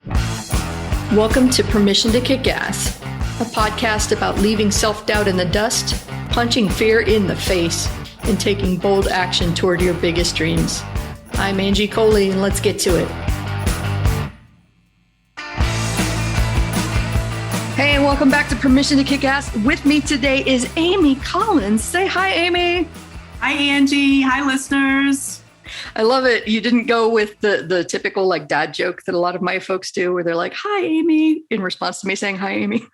Welcome to Permission to Kick Ass, a podcast about leaving self-doubt in the dust, punching fear in the face, and taking bold action toward your biggest dreams. I'm Angie Coley, and let's get to it. Hey, and welcome back to Permission to Kick Ass. With me today is Amy Collins. Say hi, Amy. Hi, Angie. Hi, listeners. I love it. You didn't go with the typical like dad joke that a lot of my folks do where they're like, hi, Amy, in response to me saying, hi, Amy.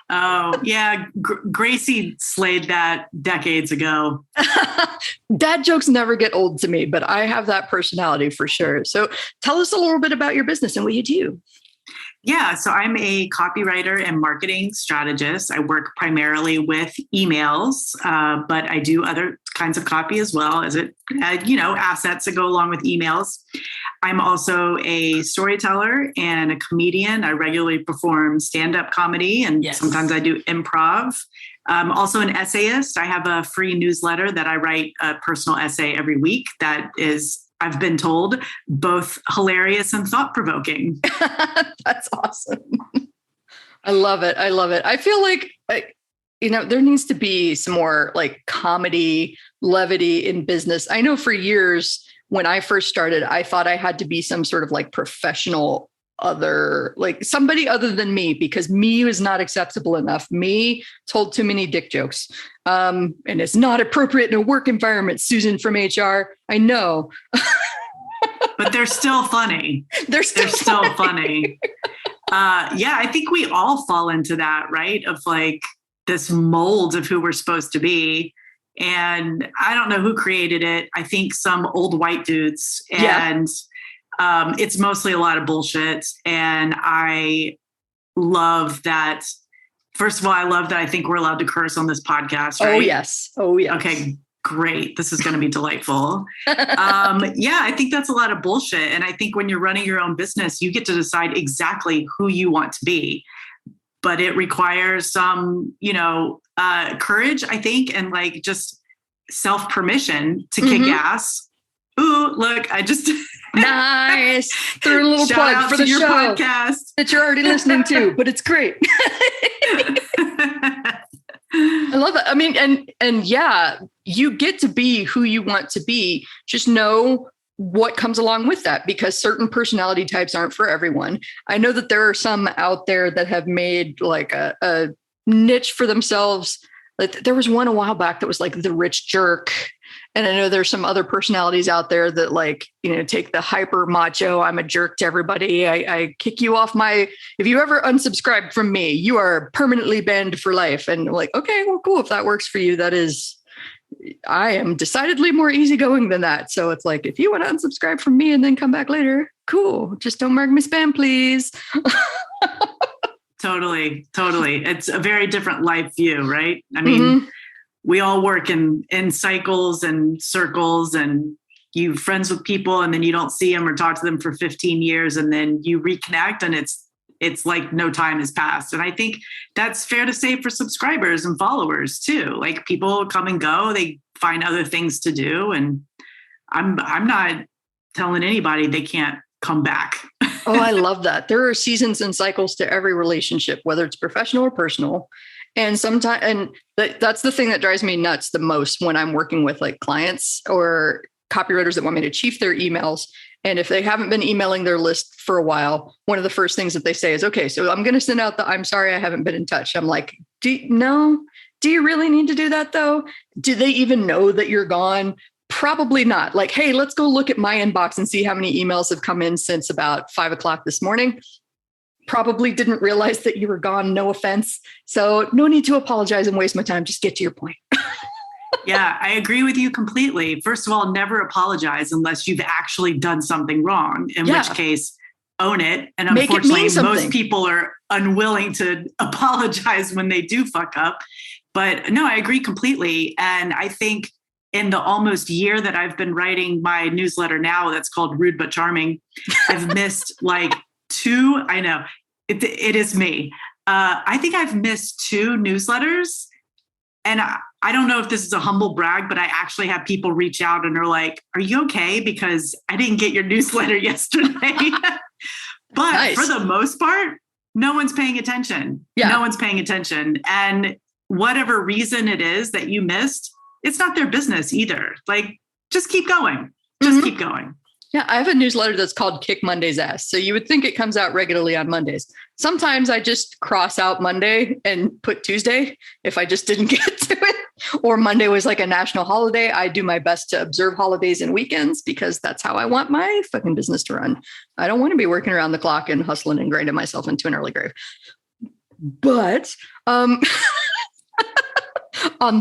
Oh, yeah. Gracie slayed that decades ago. Dad jokes never get old to me, but I have that personality for sure. So tell us a little bit about your business and what you do. Yeah, so I'm a copywriter and marketing strategist. I work primarily with emails, but I do other kinds of copy as well as assets that go along with emails. I'm also a storyteller and a comedian. I regularly perform stand-up comedy and Sometimes I do improv. I'm also an essayist. I have a free newsletter that I write a personal essay every week that is, I've been told, both hilarious and thought-provoking. That's awesome. I love it. I love it. I feel like, there needs to be some more like comedy, levity in business. I know for years when I first started, I thought I had to be some sort of like professional somebody other than me, because me was not acceptable enough. Me told too many dick jokes. And it's not appropriate in a work environment, Susan from HR. I know. But they're still funny. They're still funny. I think we all fall into that, right? Of like this mold of who we're supposed to be. And I don't know who created it. I think some old white dudes. And it's mostly a lot of bullshit. And I love that. First of all, I love that I think we're allowed to curse on this podcast, right? Oh, yes. Okay, great. This is going to be delightful. I think that's a lot of bullshit. And I think when you're running your own business, you get to decide exactly who you want to be. But it requires some, courage, I think, and like just self-permission to kick ass. Ooh, look, I just... Nice. Threw a little plug for the show podcast that you're already listening to, but it's great. I love it. I mean, and you get to be who you want to be. Just know what comes along with that, because certain personality types aren't for everyone. I know that there are some out there that have made like a niche for themselves. Like there was one a while back that was like the rich jerk. And I know there's some other personalities out there that take the hyper macho, I'm a jerk to everybody. I kick you off if you ever unsubscribe from me, you are permanently banned for life. And like, okay, well, cool. If that works for you, I am decidedly more easygoing than that. So it's like, if you want to unsubscribe from me and then come back later, cool. Just don't mark me spam, please. Totally. It's a very different life view, right? I mean, we all work in cycles and circles, and you're friends with people and then you don't see them or talk to them for 15 years and then you reconnect and it's like no time has passed. And I think that's fair to say for subscribers and followers too. Like people come and go, they find other things to do. And I'm not telling anybody they can't come back. Oh, I love that. There are seasons and cycles to every relationship, whether it's professional or personal. And sometimes, that's the thing that drives me nuts the most when I'm working with like clients or copywriters that want me to chief their emails. And if they haven't been emailing their list for a while, one of the first things that they say is, okay, so I'm going to send out I'm sorry, I haven't been in touch. I'm like, do you really need to do that though? Do they even know that you're gone? Probably not. Like, hey, let's go look at my inbox and see how many emails have come in since about 5:00 this morning. Probably didn't realize that you were gone. No offense. So no need to apologize and waste my time. Just get to your point. Yeah, I agree with you completely. First of all, never apologize unless you've actually done something wrong, in which case own it. And unfortunately, most people are unwilling to apologize when they do fuck up. But no, I agree completely. And I think in the almost year that I've been writing my newsletter now, that's called Rude But Charming, I've missed like two. I know it is me. I think I've missed 2 newsletters, and I don't know if this is a humble brag, but I actually have people reach out and are like, "Are you okay? Because I didn't get your newsletter yesterday." But for the most part, no one's paying attention. Yeah. No one's paying attention. And whatever reason it is that you missed, it's not their business either. Like, just keep going. Just keep going. Yeah, I have a newsletter that's called Kick Monday's Ass. So you would think it comes out regularly on Mondays. Sometimes I just cross out Monday and put Tuesday if I just didn't get to it. Or Monday was like a national holiday. I do my best to observe holidays and weekends because that's how I want my fucking business to run. I don't want to be working around the clock and hustling and grinding myself into an early grave. But on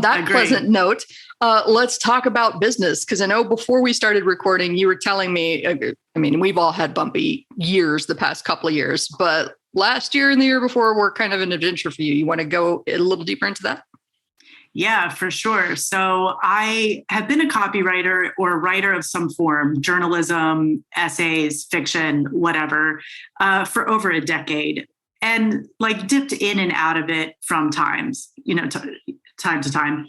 that pleasant note, let's talk about business. Because I know before we started recording, you were telling me, I mean, we've all had bumpy years the past couple of years, but last year and the year before were kind of an adventure for you. You want to go a little deeper into that? Yeah, for sure. So I have been a copywriter or a writer of some form, journalism, essays, fiction, whatever, for over a decade, and like dipped in and out of it from time to time.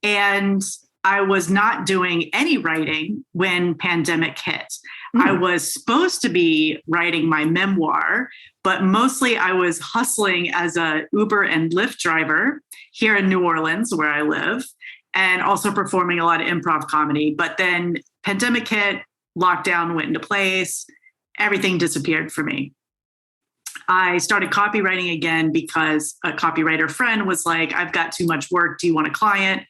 And I was not doing any writing when pandemic hit. I was supposed to be writing my memoir, but mostly I was hustling as a Uber and Lyft driver here in New Orleans, where I live, and also performing a lot of improv comedy. But then pandemic hit, lockdown went into place, everything disappeared for me. I started copywriting again because a copywriter friend was like, I've got too much work. Do you want a client?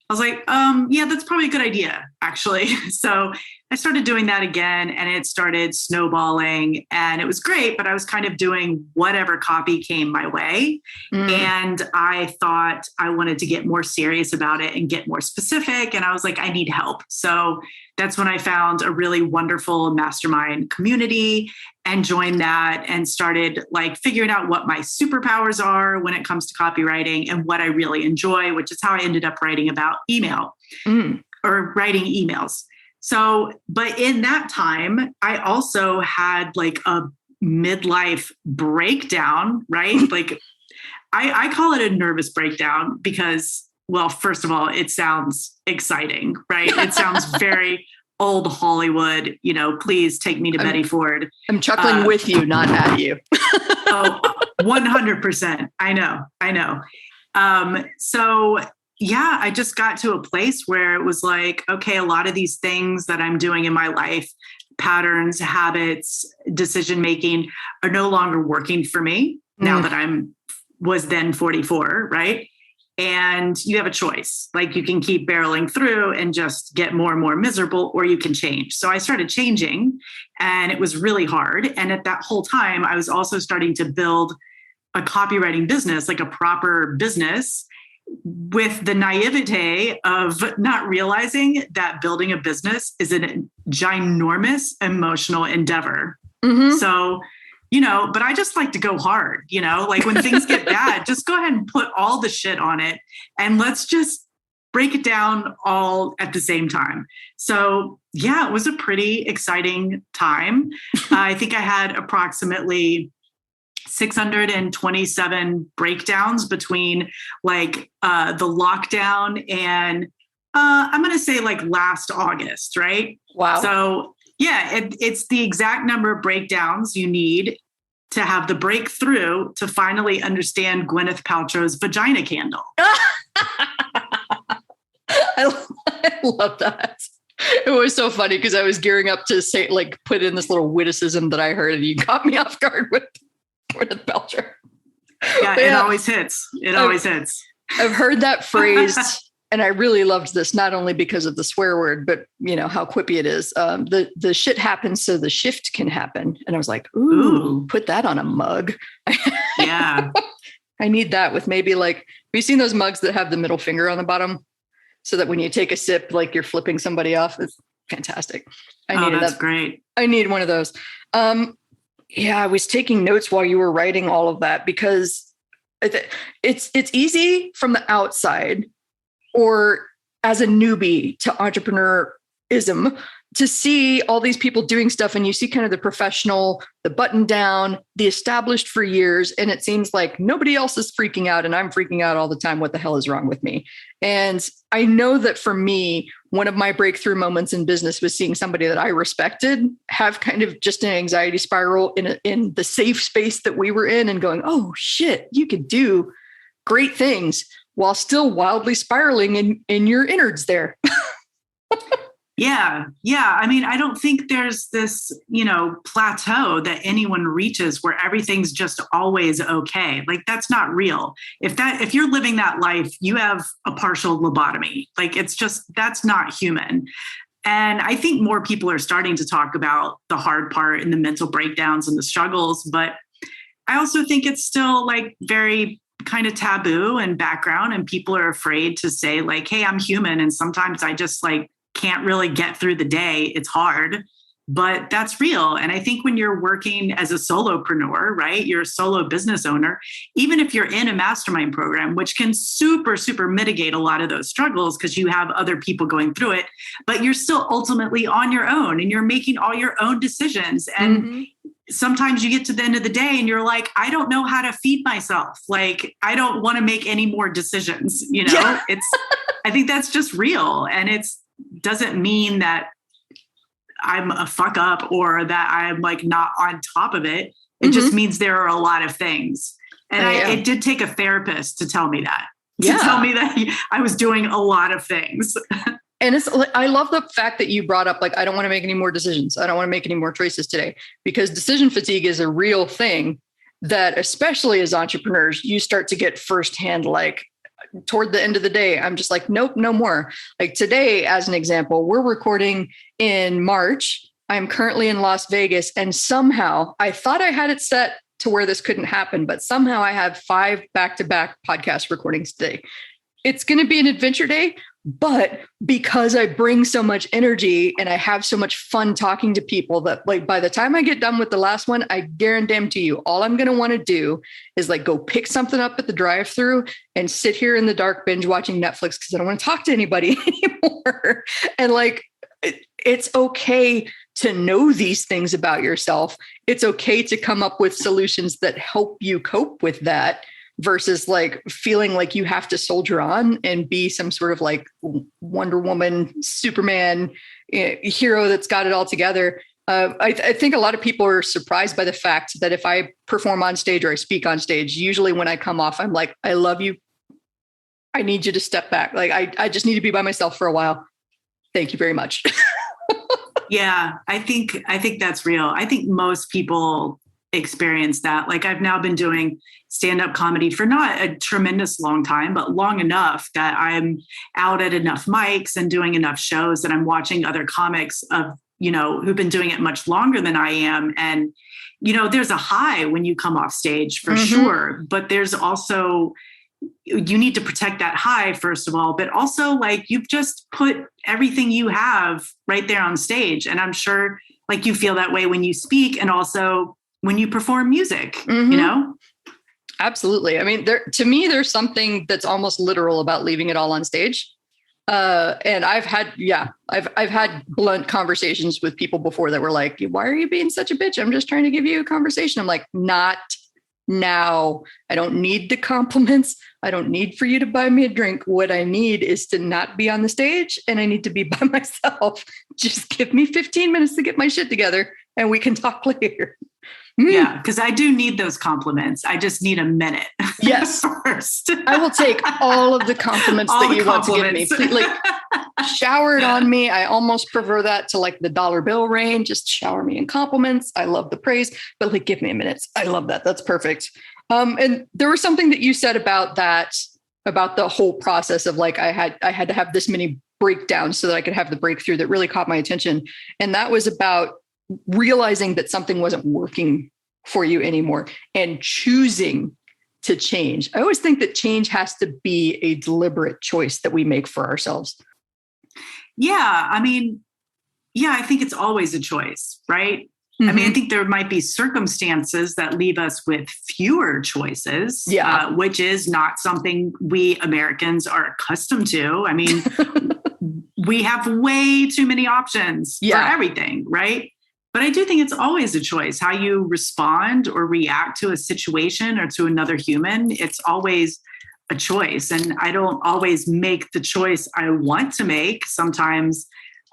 I was like, yeah, that's probably a good idea, actually. So I started doing that again, and it started snowballing, and it was great, but I was kind of doing whatever copy came my way. And I thought I wanted to get more serious about it and get more specific. And I was like, I need help. So that's when I found a really wonderful mastermind community and joined that and started like figuring out what my superpowers are when it comes to copywriting and what I really enjoy, which is how I ended up writing about email or writing emails. So, but in that time, I also had like a midlife breakdown, right? Like I call it a nervous breakdown because, well, first of all, it sounds exciting, right? It sounds very old Hollywood, please take me to Betty Ford. I'm chuckling with you, not at you. Oh, 100%. I know. So yeah, I just got to a place where it was like, okay, a lot of these things that I'm doing in my life, patterns, habits, decision-making are no longer working for me now that was then 44, right? And you have a choice. Like you can keep barreling through and just get more and more miserable, or you can change. So I started changing, and it was really hard. And at that whole time, I was also starting to build a copywriting business, like a proper business, with the naivete of not realizing that building a business is a ginormous emotional endeavor. So, but I just like to go hard, like when things get bad, just go ahead and put all the shit on it and let's just break it down all at the same time. So yeah, it was a pretty exciting time. I think I had approximately 627 breakdowns between like the lockdown and I'm going to say like last August, right? Wow. So yeah, it's the exact number of breakdowns you need to have the breakthrough to finally understand Gwyneth Paltrow's vagina candle. I love that. It was so funny because I was gearing up to say, like, put in this little witticism that I heard, and you caught me off guard with Gwyneth Paltrow. Yeah, it always hits. It always hits. I've heard that phrase, and I really loved this, not only because of the swear word, but how quippy it is. The shit happens so the shift can happen. And I was like, ooh. Put that on a mug. Yeah. I need that with maybe like, have you seen those mugs that have the middle finger on the bottom? So that when you take a sip, like you're flipping somebody off. It's fantastic. That's great. I need one of those. Yeah, I was taking notes while you were writing all of that because it's easy from the outside or as a newbie to entrepreneurism to see all these people doing stuff, and you see kind of the professional, the button down, the established for years. And it seems like nobody else is freaking out and I'm freaking out all the time. What the hell is wrong with me? And I know that for me, one of my breakthrough moments in business was seeing somebody that I respected have kind of just an anxiety spiral in the safe space that we were in, and going, oh shit, you could do great things while still wildly spiraling in your innards there. Yeah. I mean, I don't think there's this, plateau that anyone reaches where everything's just always okay. Like, that's not real. If you're living that life, you have a partial lobotomy. Like, that's not human. And I think more people are starting to talk about the hard part and the mental breakdowns and the struggles. But I also think it's still like very kind of taboo and background, and people are afraid to say like, hey, I'm human. And sometimes I just like can't really get through the day. It's hard, but that's real. And I think when you're working as a solopreneur, right, you're a solo business owner, even if you're in a mastermind program, which can super, super mitigate a lot of those struggles because you have other people going through it, but you're still ultimately on your own and you're making all your own decisions. And sometimes you get to the end of the day and you're like, I don't know how to feed myself. Like, I don't want to make any more decisions. Yeah. I think that's just real. And doesn't mean that I'm a fuck up or that I'm like not on top of it. It just means there are a lot of things. And it did take a therapist to tell me that, tell me that I was doing a lot of things. And I love the fact that you brought up, like, I don't want to make any more decisions. I don't want to make any more choices today, because decision fatigue is a real thing that, especially as entrepreneurs, you start to get firsthand, like, toward the end of the day, I'm just like, nope, no more. Like today, as an example, we're recording in March. I'm currently in Las Vegas, and somehow I thought I had it set to where this couldn't happen, but somehow I have 5 back-to-back podcast recordings today. It's going to be an adventure day, but because I bring so much energy and I have so much fun talking to people, that like by the time I get done with the last one, I guarantee you, all I'm going to want to do is like go pick something up at the drive-thru and sit here in the dark binge watching Netflix, because I don't want to talk to anybody anymore. And like, it's okay to know these things about yourself. It's okay to come up with solutions that help you cope with that, versus like feeling like you have to soldier on and be some sort of like Wonder Woman, Superman hero that's got it all together. I think a lot of people are surprised by the fact that if I perform on stage or I speak on stage, usually when I come off, I'm like, I love you. I need you to step back. Like, I just need to be by myself for a while. Thank you very much. Yeah, I think that's real. I think most people experience that. Like, I've now been doing stand-up comedy for not a tremendous long time, but long enough that I'm out at enough mics and doing enough shows that I'm watching other comics who've been doing it much longer than I am. And, there's a high when you come off stage for sure, but there's also, you need to protect that high, first of all, but also like you've just put everything you have right there on stage. And I'm sure like you feel that way when you speak and also when you perform music, Absolutely. I mean, to me, there's something that's almost literal about leaving it all on stage. And I've had blunt conversations with people before that were like, why are you being such a bitch? I'm just trying to give you a conversation. I'm like, not now. I don't need the compliments. I don't need for you to buy me a drink. What I need is to not be on the stage, and I need to be by myself. Just give me 15 minutes to get my shit together and we can talk later. Yeah, because I do need those compliments. I just need a minute. Yes. First. I will take all of the compliments that you want to give me. Please, like, shower it on me. I almost prefer that to like the dollar bill range. Just shower me in compliments. I love the praise, but like, give me a minute. I love that. That's perfect. And there was something that you said about that, about the whole process of like, I had to have this many breakdowns so that I could have the breakthrough, that really caught my attention. And that was about realizing that something wasn't working for you anymore and choosing to change. I always think that change has to be a deliberate choice that we make for ourselves. Yeah. I mean, I think it's always a choice, right? I mean, I think there might be circumstances that leave us with fewer choices, which is not something we Americans are accustomed to. I mean, we have way too many options for everything, right? But I do think it's always a choice how you respond or react to a situation or to another human. It's always a choice, and I don't always make the choice I want to make. Sometimes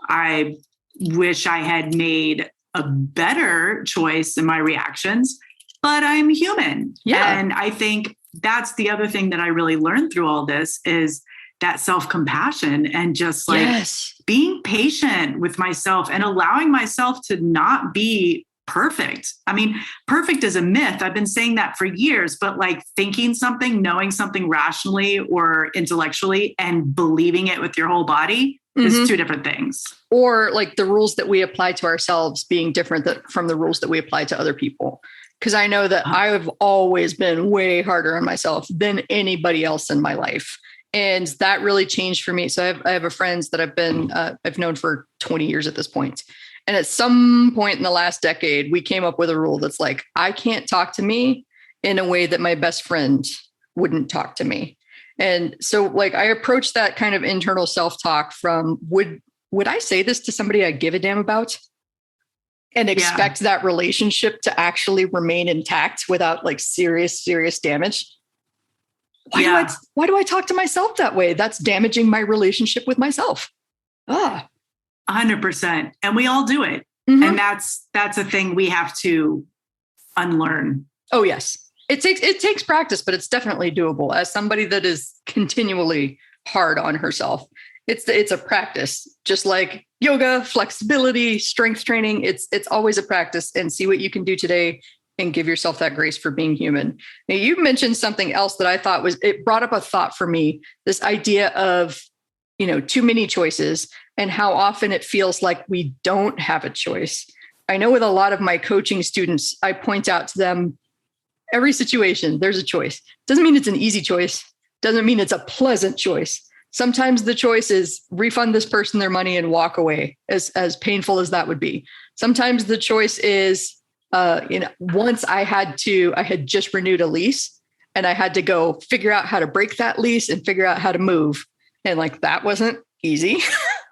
I wish I had made a better choice in my reactions, but I'm human. Yeah. And I think that's the other thing that I really learned through all this is that self-compassion and just like being patient with myself and allowing myself to not be perfect. I mean, perfect is a myth. I've been saying that for years, but like thinking something, knowing something rationally or intellectually and believing it with your whole body is two different things. Or like the rules that we apply to ourselves being different from the rules that we apply to other people. Because I know that I've always been way harder on myself than anybody else in my life. And that really changed for me. So I have a friend that I've known for 20 years at this point. And at some point in the last decade, we came up with a rule that's like, I can't talk to me in a way that my best friend wouldn't talk to me. And so like I approach that kind of internal self-talk from would I say this to somebody I give a damn about and expect that relationship to actually remain intact without like serious damage? Why do I talk to myself that way? That's damaging my relationship with myself. 100%. And we all do it. And that's a thing we have to unlearn. Oh, yes. It takes practice, but it's definitely doable. As somebody that is continually hard on herself, it's a practice, just like yoga, flexibility, strength training. It's always a practice, and see what you can do today and give yourself that grace for being human. Now, you mentioned something else that I thought it brought up a thought for me, this idea of, too many choices and how often it feels like we don't have a choice. I know with a lot of my coaching students, I point out to them, every situation, there's a choice. Doesn't mean it's an easy choice. Doesn't mean it's a pleasant choice. Sometimes the choice is refund this person their money and walk away, as painful as that would be. Sometimes the choice is, once I had just renewed a lease and I had to go figure out how to break that lease and figure out how to move. And like, that wasn't easy.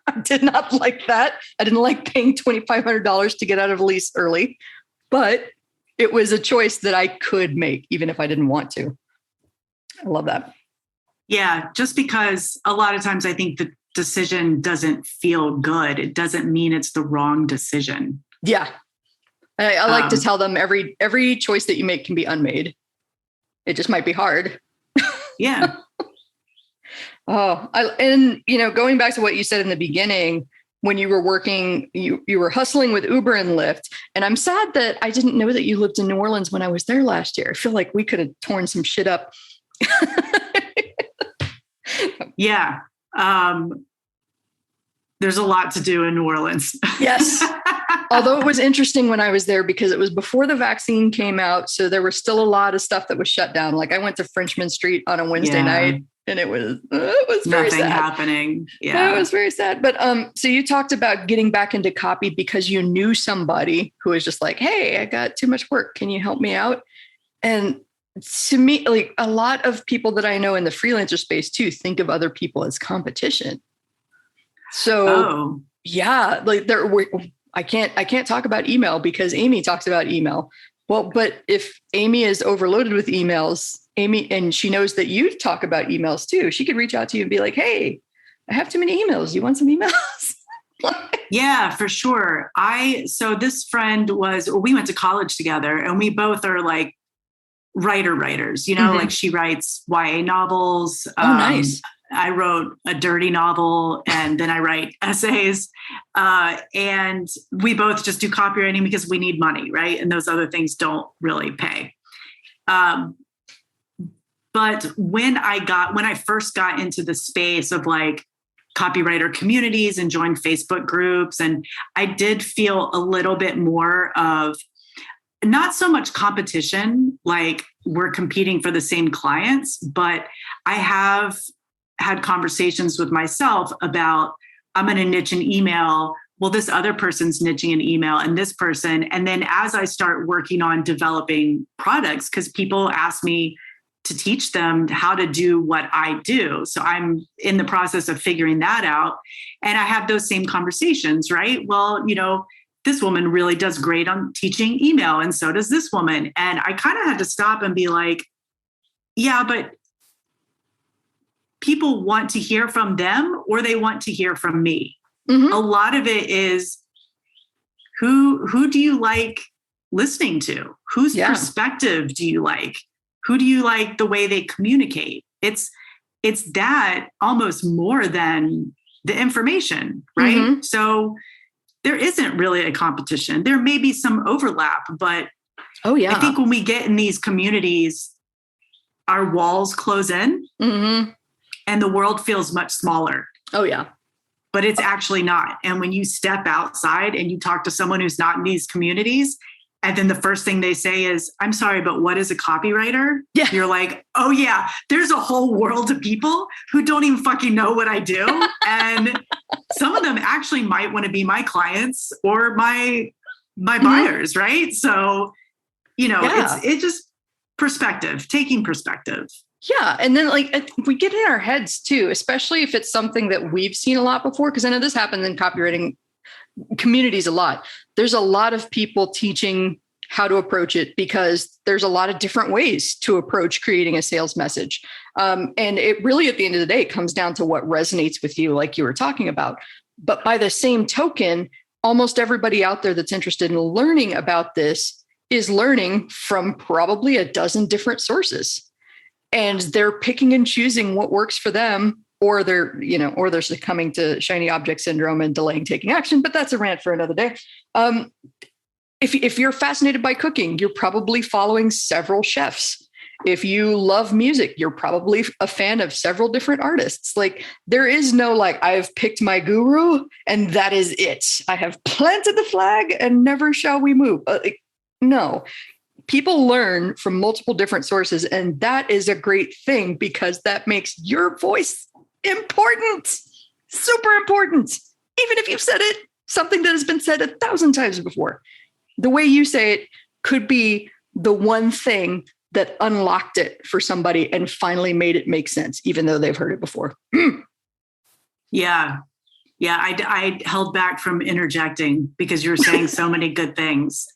I did not like that. I didn't like paying $2,500 to get out of a lease early, but it was a choice that I could make, even if I didn't want to. I love that. Yeah, just because a lot of times I think the decision doesn't feel good, it doesn't mean it's the wrong decision. Yeah. I like to tell them every choice that you make can be unmade. It just might be hard. Yeah. Going back to what you said in the beginning, when you were working, you were hustling with Uber and Lyft. And I'm sad that I didn't know that you lived in New Orleans when I was there last year. I feel like we could have torn some shit up. Yeah. There's a lot to do in New Orleans. Yes. Although it was interesting when I was there because it was before the vaccine came out. So there was still a lot of stuff that was shut down. Like I went to Frenchman Street on a Wednesday night and it was very nothing sad. Happening. Yeah. It was very sad. But so you talked about getting back into copy because you knew somebody who was just like, hey, I got too much work. Can you help me out? And to me, like a lot of people that I know in the freelancer space too, think of other people as competition. So like I can't talk about email because Amy talks about email. Well, but if Amy is overloaded with emails, and she knows that you talk about emails too, she could reach out to you and be like, hey, I have too many emails. You want some emails? Yeah, for sure. So this friend we went to college together and we both are like writers, like she writes YA novels. Oh, nice. I wrote a dirty novel and then I write essays. And we both just do copywriting because we need money, right? And those other things don't really pay. But when I first got into the space of like copywriter communities and joined Facebook groups, and I did feel a little bit more of not so much competition, like we're competing for the same clients, but I have had conversations with myself about, I'm going to niche an email. Well, this other person's niching an email and this person. And then as I start working on developing products, because people ask me to teach them how to do what I do. So I'm in the process of figuring that out. And I have those same conversations, right? Well, this woman really does great on teaching email. And so does this woman. And I kind of had to stop and be like, yeah, but people want to hear from them or they want to hear from me. Mm-hmm. A lot of it is who do you like listening to? Whose perspective do you like? Who do you like the way they communicate? It's that almost more than the information, right? Mm-hmm. So there isn't really a competition. There may be some overlap, but I think when we get in these communities, our walls close in mm-hmm. and the world feels much smaller. Oh, yeah. But it's actually not. And when you step outside and you talk to someone who's not in these communities, and then the first thing they say is, I'm sorry, but what is a copywriter? Yeah. You're like, oh yeah, there's a whole world of people who don't even fucking know what I do. And some of them actually might want to be my clients or my buyers, right? So, it's just perspective, taking perspective. Yeah. And then we get in our heads too, especially if it's something that we've seen a lot before, because I know this happens in copywriting communities a lot. There's a lot of people teaching how to approach it because there's a lot of different ways to approach creating a sales message. And it really, at the end of the day, it comes down to what resonates with you, like you were talking about. But by the same token, almost everybody out there that's interested in learning about this is learning from probably a dozen different sources. And they're picking and choosing what works for them, or they're succumbing to shiny object syndrome and delaying taking action. But that's a rant for another day. If you're fascinated by cooking, you're probably following several chefs. If you love music, you're probably a fan of several different artists. Like, there is no I've picked my guru and that is it. I have planted the flag and never shall we move. No. People learn from multiple different sources, and that is a great thing because that makes your voice important, super important. Even if you've said it, something that has been said 1,000 times before. The way you say it could be the one thing that unlocked it for somebody and finally made it make sense, even though they've heard it before. Yeah. Yeah, I held back from interjecting because you were saying so many good things.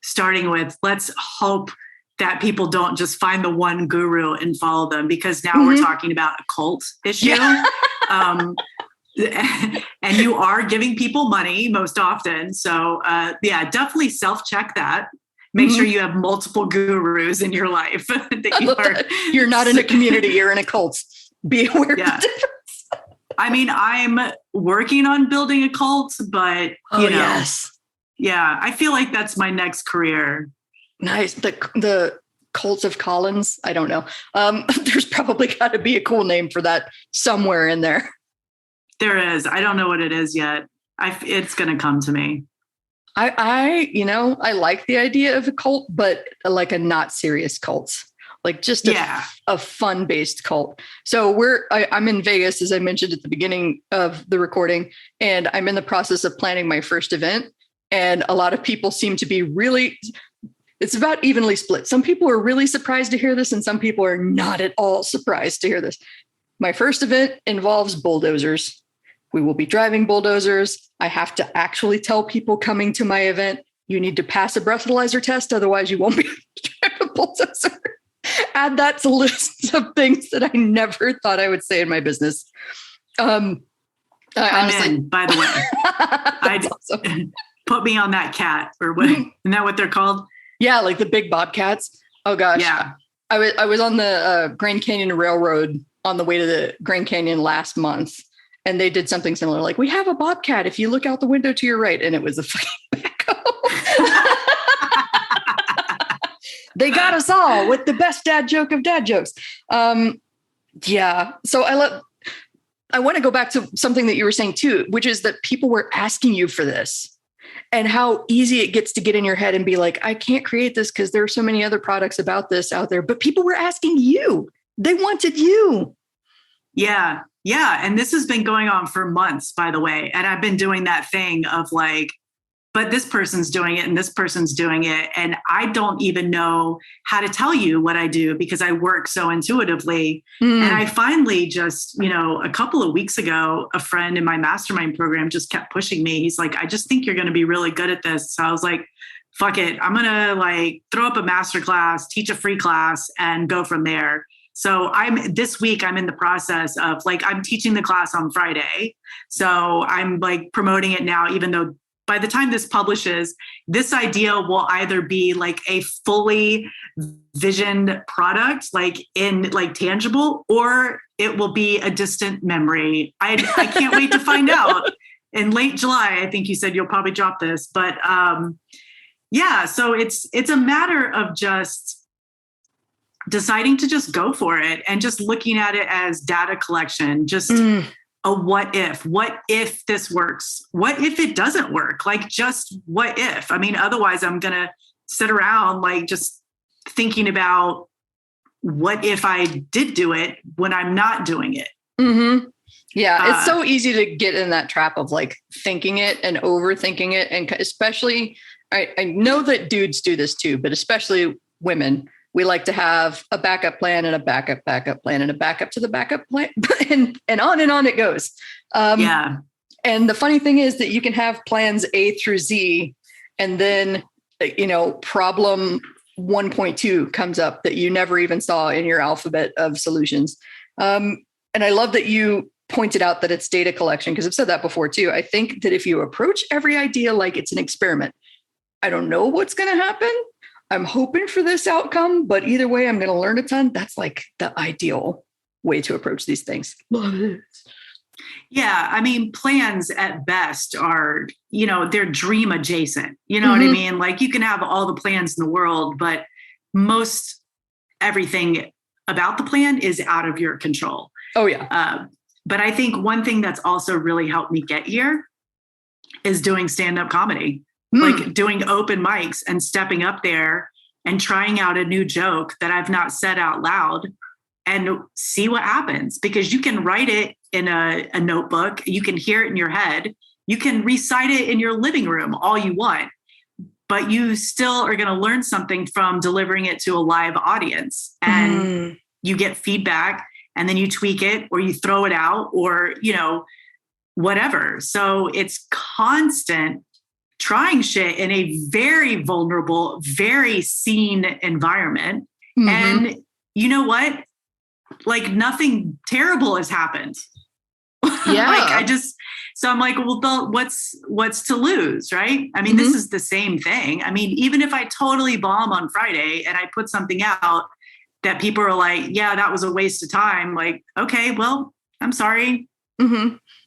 Starting with, let's hope that people don't just find the one guru and follow them, because now we're talking about a cult issue. Yeah. And you are giving people money most often. So definitely self-check that. Make sure you have multiple gurus in your life. You're not in a community, you're in a cult. Be aware of the difference. I mean, I'm working on building a cult, but yes. Yeah, I feel like that's my next career. Nice. The Cult of Collins. I don't know. There's probably got to be a cool name for that somewhere in there. There is. I don't know what it is yet. It's going to come to me. I like the idea of a cult, but like a not serious cult. Like just a fun-based cult. So I'm in Vegas, as I mentioned at the beginning of the recording, and I'm in the process of planning my first event. And a lot of people seem to be it's about evenly split. Some people are really surprised to hear this, and some people are not at all surprised to hear this. My first event involves bulldozers. We will be driving bulldozers. I have to actually tell people coming to my event, you need to pass a breathalyzer test, otherwise you won't be able to drive a bulldozer. Add that to lists of things that I never thought I would say in my business. I'm in, by the way. Awesome. Put me on that cat, or what? Isn't that what they're called? Yeah, like the big bobcats. Oh gosh. Yeah. I was on the Grand Canyon Railroad on the way to the Grand Canyon last month, and they did something similar. Like, we have a bobcat if you look out the window to your right, and it was a fucking backhoe. They got us all with the best dad joke of dad jokes. So I want to go back to something that you were saying too, which is that people were asking you for this, and how easy it gets to get in your head and be like, I can't create this because there are so many other products about this out there. But people were asking you. They wanted you. Yeah. Yeah. And this has been going on for months, by the way. And I've been doing that thing of like, but this person's doing it and this person's doing it. And I don't even know how to tell you what I do because I work so intuitively. And I finally just, a couple of weeks ago, a friend in my mastermind program just kept pushing me. He's like, I just think you're going to be really good at this. So I was like, fuck it. I'm going to throw up a masterclass, teach a free class, and go from there. So this week I'm in the process of like, I'm teaching the class on Friday. So I'm like promoting it now, even though by the time this publishes, this idea will either be like a fully visioned product, like in like tangible, or it will be a distant memory. I can't wait to find out. In late July, I think you said you'll probably drop this, but yeah, so it's a matter of just deciding to just go for it and just looking at it as data collection, just a what if this works? What if it doesn't work? Like, just what if? I mean, otherwise I'm going to sit around like just thinking about what if I did do it when I'm not doing it. Mm-hmm. Yeah, it's so easy to get in that trap of like thinking it and overthinking it. And especially, I know that dudes do this too, but especially women, we like to have a backup plan and a backup plan and a backup to the backup plan and on it goes. Yeah. And the funny thing is that you can have plans A through Z, and then, problem 1.2 comes up that you never even saw in your alphabet of solutions. And I love that you pointed out that it's data collection, because I've said that before too. I think that if you approach every idea like it's an experiment, I don't know what's going to happen. I'm hoping for this outcome, but either way, I'm going to learn a ton. That's like the ideal way to approach these things. Love it. Yeah. I mean, plans at best are, they're dream adjacent. You know what I mean? Like, you can have all the plans in the world, but most everything about the plan is out of your control. Oh, yeah. But I think one thing that's also really helped me get here is doing stand-up comedy. Like doing open mics and stepping up there and trying out a new joke that I've not said out loud and see what happens. Because you can write it in a notebook. You can hear it in your head. You can recite it in your living room all you want, but you still are going to learn something from delivering it to a live audience. And you get feedback, and then you tweak it, or you throw it out, or, whatever. So it's constant trying shit in a very vulnerable, very seen environment. And you know what? Like, nothing terrible has happened. Yeah. So I'm like, well, what's to lose, right? I mean, this is the same thing. I mean, even if I totally bomb on Friday and I put something out that people are like, yeah, that was a waste of time. Like, okay, well, I'm sorry.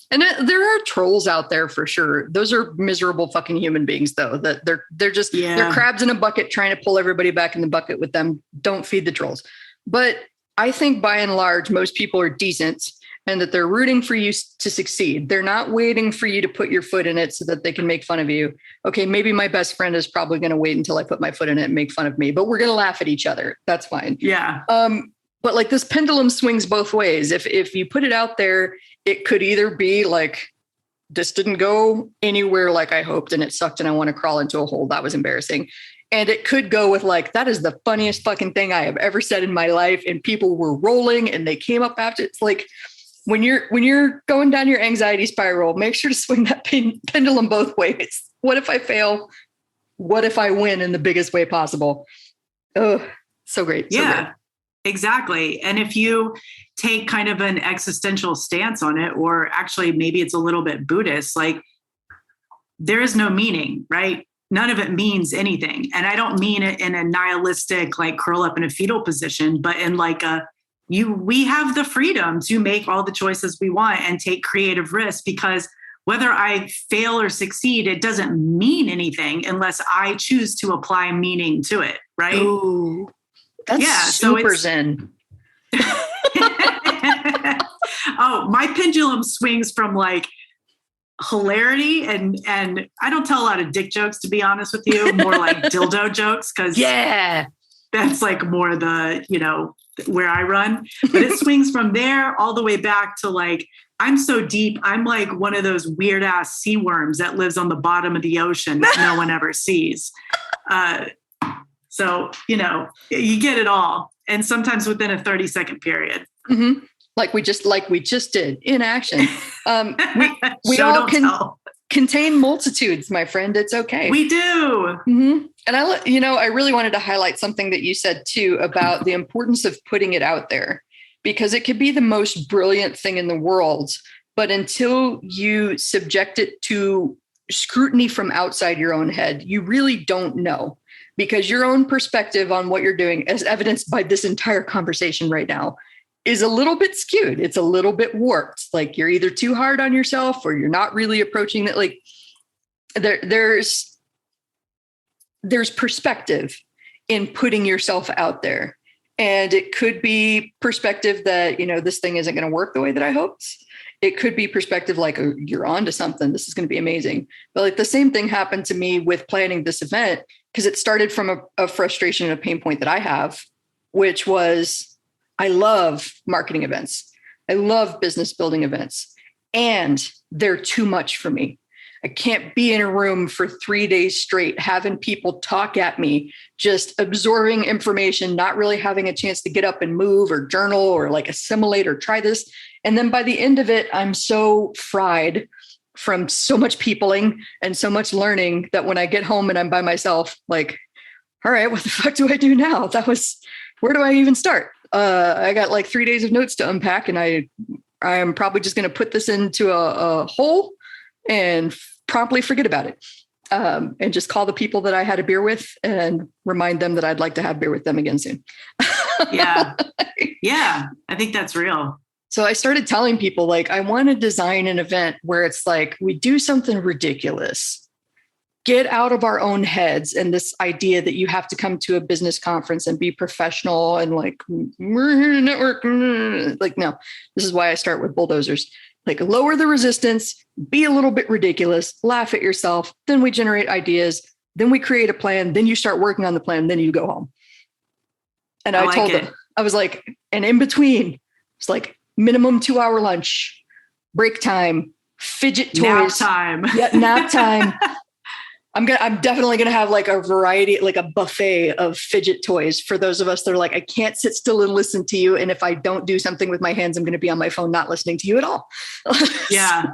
And there are trolls out there for sure. Those are miserable fucking human beings, though. That they're just they're crabs in a bucket trying to pull everybody back in the bucket with them. Don't feed the trolls. But I think by and large, most people are decent, and that they're rooting for you to succeed. They're not waiting for you to put your foot in it so that they can make fun of you. Okay, maybe my best friend is probably going to wait until I put my foot in it and make fun of me, but we're going to laugh at each other. That's fine. Yeah. But like, this pendulum swings both ways. If you put it out there, it could either be like, this didn't go anywhere like I hoped, and it sucked, and I want to crawl into a hole. That was embarrassing. And it could go with like, that is the funniest fucking thing I have ever said in my life, and people were rolling and they came up after. It's like, when you're going down your anxiety spiral, make sure to swing that pendulum both ways. What if I fail? What if I win in the biggest way possible? Oh, so great. So yeah. great. Exactly. And if you take kind of an existential stance on it, or actually maybe it's a little bit Buddhist, like, there is no meaning, right? None of it means anything. And I don't mean it in a nihilistic, like curl up in a fetal position, but in like we have the freedom to make all the choices we want and take creative risks, because whether I fail or succeed, it doesn't mean anything unless I choose to apply meaning to it. Right. Ooh. That's super zen. Oh, my pendulum swings from like hilarity and I don't tell a lot of dick jokes, to be honest with you, more like dildo jokes, because that's like more the, where I run. But it swings from there all the way back to like, I'm so deep. I'm like one of those weird ass sea worms that lives on the bottom of the ocean that no one ever sees. So, you get it all. And sometimes within a 30-second period. Like we just did in action. We all can contain multitudes, my friend. It's okay. We do. Mm-hmm. And I really wanted to highlight something that you said too about the importance of putting it out there, because it could be the most brilliant thing in the world, but until you subject it to scrutiny from outside your own head, you really don't know, because your own perspective on what you're doing, as evidenced by this entire conversation right now, is a little bit skewed. It's a little bit warped. Like you're either too hard on yourself or you're not really approaching that. Like there's perspective in putting yourself out there. And it could be perspective that, this thing isn't going to work the way that I hoped. It could be perspective like, oh, you're onto something. This is going to be amazing. But like the same thing happened to me with planning this event, because it started from a frustration and a pain point that I have, which was I love marketing events. I love business building events, and they're too much for me. I can't be in a room for 3 days straight, having people talk at me, just absorbing information, not really having a chance to get up and move or journal or like assimilate or try this. And then by the end of it, I'm so fried from so much peopling and so much learning that when I get home and I'm by myself, like, all right, what the fuck do I do now? Where do I even start? I got like 3 days of notes to unpack, and I am probably just going to put this into a hole and promptly forget about it, and just call the people that I had a beer with and remind them that I'd like to have beer with them again soon. Yeah. I think that's real. So I started telling people, like, I want to design an event where it's like, we do something ridiculous, get out of our own heads. And this idea that you have to come to a business conference and be professional and like, we're here to network. Like, no, this is why I start with bulldozers. Like, lower the resistance, be a little bit ridiculous, laugh at yourself. Then we generate ideas. Then we create a plan. Then you start working on the plan. Then you go home. And I told them, I was like, and in between, it's like minimum 2-hour lunch, break time, fidget toys. Nap time. Yeah, nap time. I'm definitely gonna have like a variety, like a buffet of fidget toys for those of us that are like, I can't sit still and listen to you. And if I don't do something with my hands, I'm gonna be on my phone, not listening to you at all. Yeah.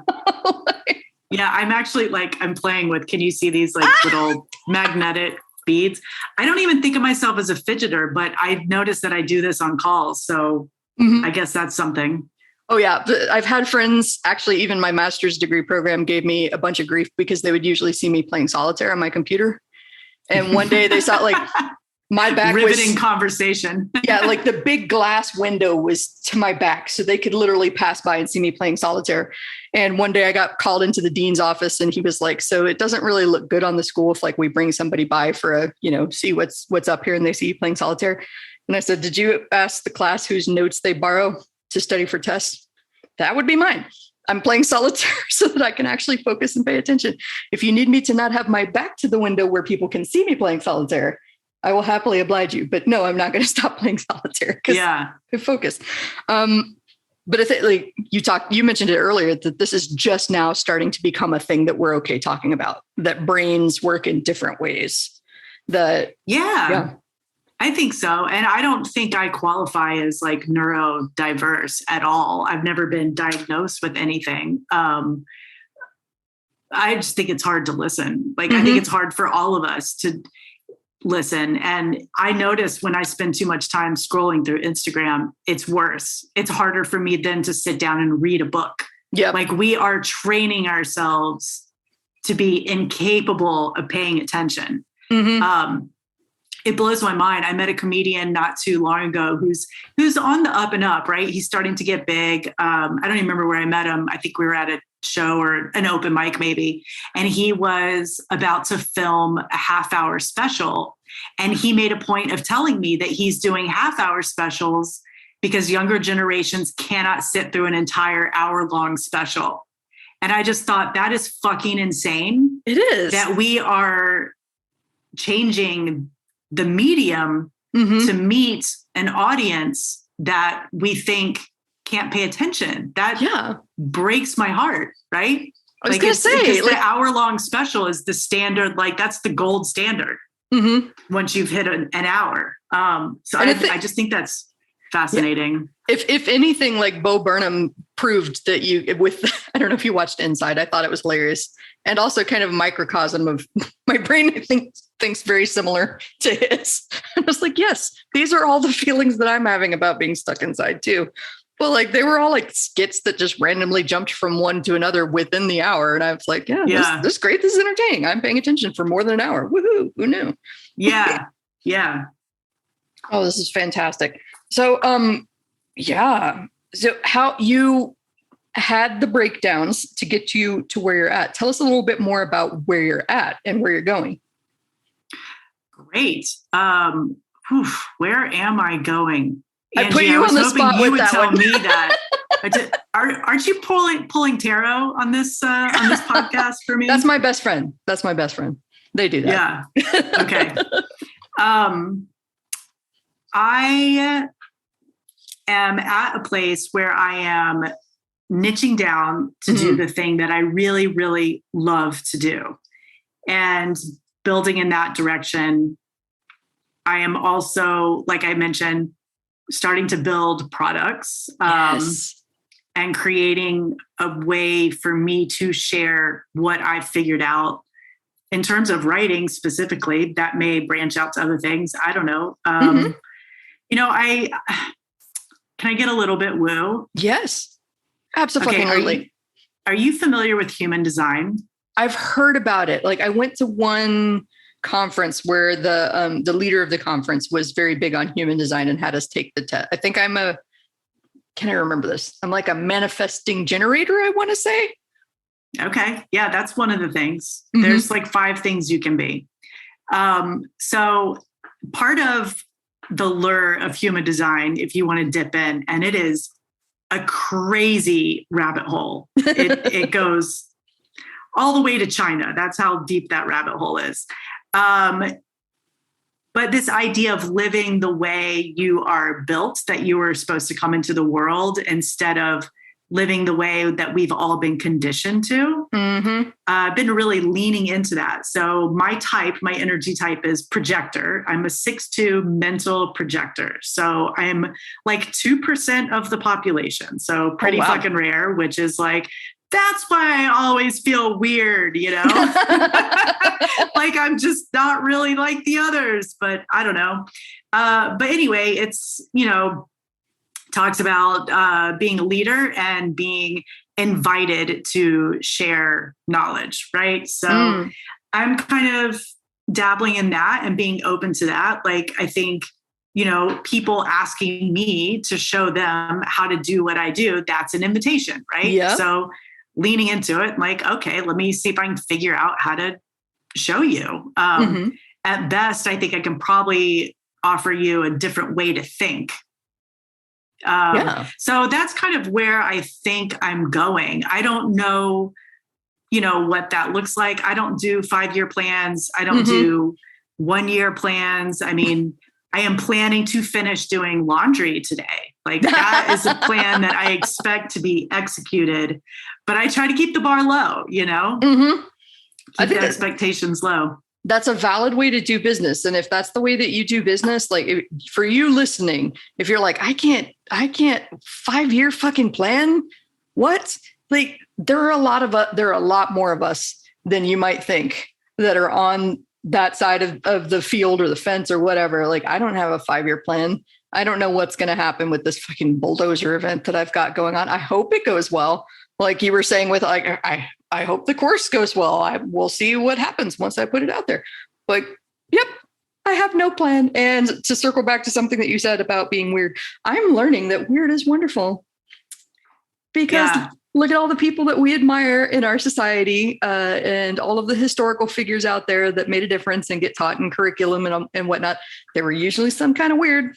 Yeah. I'm actually like, I'm playing with, can you see these like little magnetic beads? I don't even think of myself as a fidgeter, but I've noticed that I do this on calls. So I guess that's something. Oh, yeah. I've had friends, actually, even my master's degree program gave me a bunch of grief because they would usually see me playing solitaire on my computer. And one day they saw like my back riveting conversation. Yeah. Like the big glass window was to my back. So they could literally pass by and see me playing solitaire. And one day I got called into the dean's office and he was like, so it doesn't really look good on the school if like we bring somebody by for see what's up here and they see you playing solitaire. And I said, did you ask the class whose notes they borrow to study for tests? That would be mine. I'm playing solitaire so that I can actually focus and pay attention. If you need me to not have my back to the window where people can see me playing solitaire, I will happily oblige you. But no, I'm not going to stop playing solitaire because I focus. But if it, like you mentioned it earlier, that this is just now starting to become a thing that we're okay talking about, that brains work in different ways. Yeah. I think so. And I don't think I qualify as like neurodiverse at all. I've never been diagnosed with anything. I just think it's hard to listen. Like, I think it's hard for all of us to listen. And I notice when I spend too much time scrolling through Instagram, it's worse. It's harder for me than to sit down and read a book. Yeah. Like, we are training ourselves to be incapable of paying attention. It blows my mind. I met a comedian not too long ago who's on the up and up, right? He's starting to get big. I don't even remember where I met him. I think we were at a show or an open mic maybe. And he was about to film a half-hour special. And he made a point of telling me that he's doing half-hour specials because younger generations cannot sit through an entire hour-long special. And I just thought, that is fucking insane. It is. That we are changing the medium to meet an audience that we think can't pay attention. That breaks my heart, right? I was going to say, the hour-long special is the standard, like that's the gold standard once you've hit an hour. So I just think that's fascinating. If anything, like Bo Burnham proved that I don't know if you watched Inside, I thought it was hilarious. And also kind of a microcosm of my brain, I think, thinks very similar to his. And I was like, yes, these are all the feelings that I'm having about being stuck inside too. But like, they were all like skits that just randomly jumped from one to another within the hour. And I was like, this is great. This is entertaining. I'm paying attention for more than an hour. Woohoo. Who knew? Yeah. Yeah. Oh, this is fantastic. So, So how you had the breakdowns to get you to where you're at. Tell us a little bit more about where you're at and where you're going. Great. Where am I going? Angie, I put you on the spot with that one. You would tell me that. Aren't you pulling tarot on this podcast for me? That's my best friend. They do that. Yeah. Okay. I am at a place where I am niching down to do the thing that I really, really love to do, and building in that direction. I am also, like I mentioned, starting to build products and creating a way for me to share what I've figured out in terms of writing specifically. That may branch out to other things. I don't know. Can I get a little bit woo? Yes, absolutely. Okay, are you familiar with human design? I've heard about it. Like, I went to one conference where the leader of the conference was very big on human design and had us take the test. I think can I remember this? I'm like a manifesting generator, I want to say. Okay. Yeah, that's one of the things. There's like 5 things you can be. So part of the lure of human design, if you want to dip in, and it is a crazy rabbit hole. It goes all the way to China. That's how deep that rabbit hole is. But this idea of living the way you are built, that you were supposed to come into the world, instead of living the way that we've all been conditioned to. I've been really leaning into that. So my energy type is projector. I'm a 6'2" mental projector. So I'm like 2% of the population. So pretty fucking rare, which is like, that's why I always feel weird, like I'm just not really like the others, but I don't know. But anyway, it's, talks about being a leader and being invited to share knowledge, right? So I'm kind of dabbling in that and being open to that. Like, I think, people asking me to show them how to do what I do, that's an invitation, right? Yeah. So leaning into it, like, okay, let me see if I can figure out how to show you. At best, I think I can probably offer you a different way to think. So that's kind of where I think I'm going. I don't know, what that looks like. I don't do 5-year plans. I don't do 1-year plans. I mean, I am planning to finish doing laundry today. Like, that is a plan that I expect to be executed, but I try to keep the bar low, keep the expectations low. That's a valid way to do business. And if that's the way that you do business, like, for you listening, if you're like, I can't 5-year fucking plan. What? Like, there are a lot more of us than you might think that are on that side of the field or the fence or whatever. Like, I don't have a 5-year plan. I don't know what's going to happen with this fucking bulldozer event that I've got going on. I hope it goes well. Like you were saying with, like, I hope the course goes well. We'll see what happens once I put it out there. But yep, I have no plan. And to circle back to something that you said about being weird, I'm learning that weird is wonderful, because look at all the people that we admire in our society, and all of the historical figures out there that made a difference and get taught in curriculum and whatnot. They were usually some kind of weird.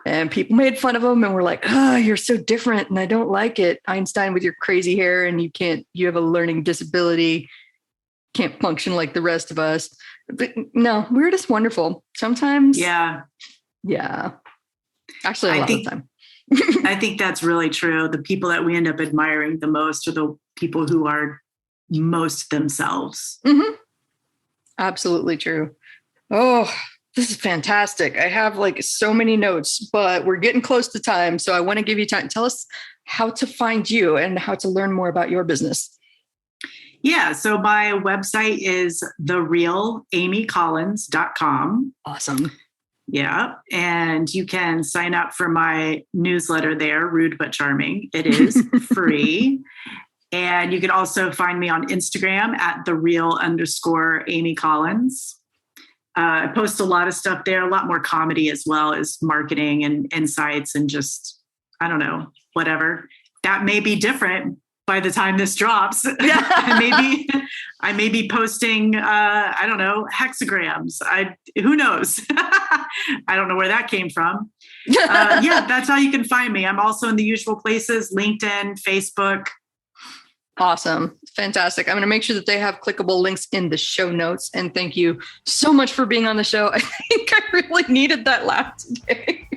And people made fun of them and were like, oh, you're so different and I don't like it. Einstein with your crazy hair, and you have a learning disability, can't function like the rest of us. But no, weird is wonderful. Sometimes. Yeah. Actually, a lot of the time. I think that's really true. The people that we end up admiring the most are the people who are most themselves. Absolutely true. Oh, This is fantastic. I have like so many notes, but we're getting close to time. So I want to give you time. Tell us how to find you and how to learn more about your business. Yeah. So my website is therealamycollins.com. Awesome. Yeah. And you can sign up for my newsletter there, Rude But Charming. It is free. And you can also find me on Instagram at @thereal_Amy Collins. I post a lot of stuff there, a lot more comedy as well as marketing and insights and just, I don't know, whatever. That may be different by the time this drops. I may be posting, I don't know, hexagrams. Who knows? I don't know where that came from. Yeah, that's how you can find me. I'm also in the usual places, LinkedIn, Facebook. Awesome. Fantastic. I'm going to make sure that they have clickable links in the show notes. And thank you so much for being on the show. I think I really needed that laugh today.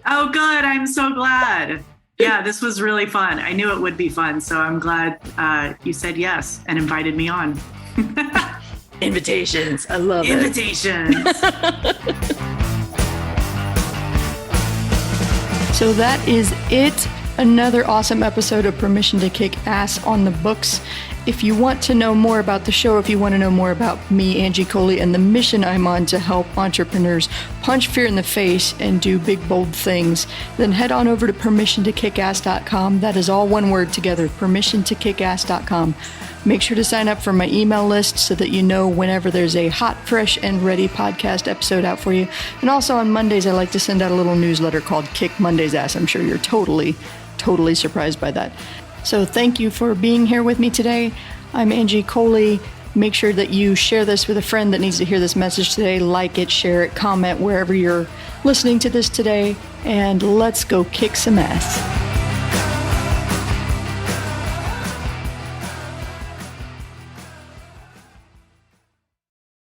Oh, good. I'm so glad. Yeah, this was really fun. I knew it would be fun. So I'm glad you said yes and invited me on. Invitations. I love Invitations. So that is it. Another awesome episode of Permission to Kick Ass on the books. If you want to know more about the show, if you want to know more about me, Angie Coley, and the mission I'm on to help entrepreneurs punch fear in the face and do big, bold things, then head on over to permissiontokickass.com. That is all one word together, permissiontokickass.com. Make sure to sign up for my email list so that you know whenever there's a hot, fresh, and ready podcast episode out for you. And also on Mondays, I like to send out a little newsletter called Kick Monday's Ass. I'm sure you're totally surprised by that. So thank you for being here with me today. I'm Angie Coley. Make sure that you share this with a friend that needs to hear this message today. Like it, share it, comment wherever you're listening to this today, and let's go kick some ass.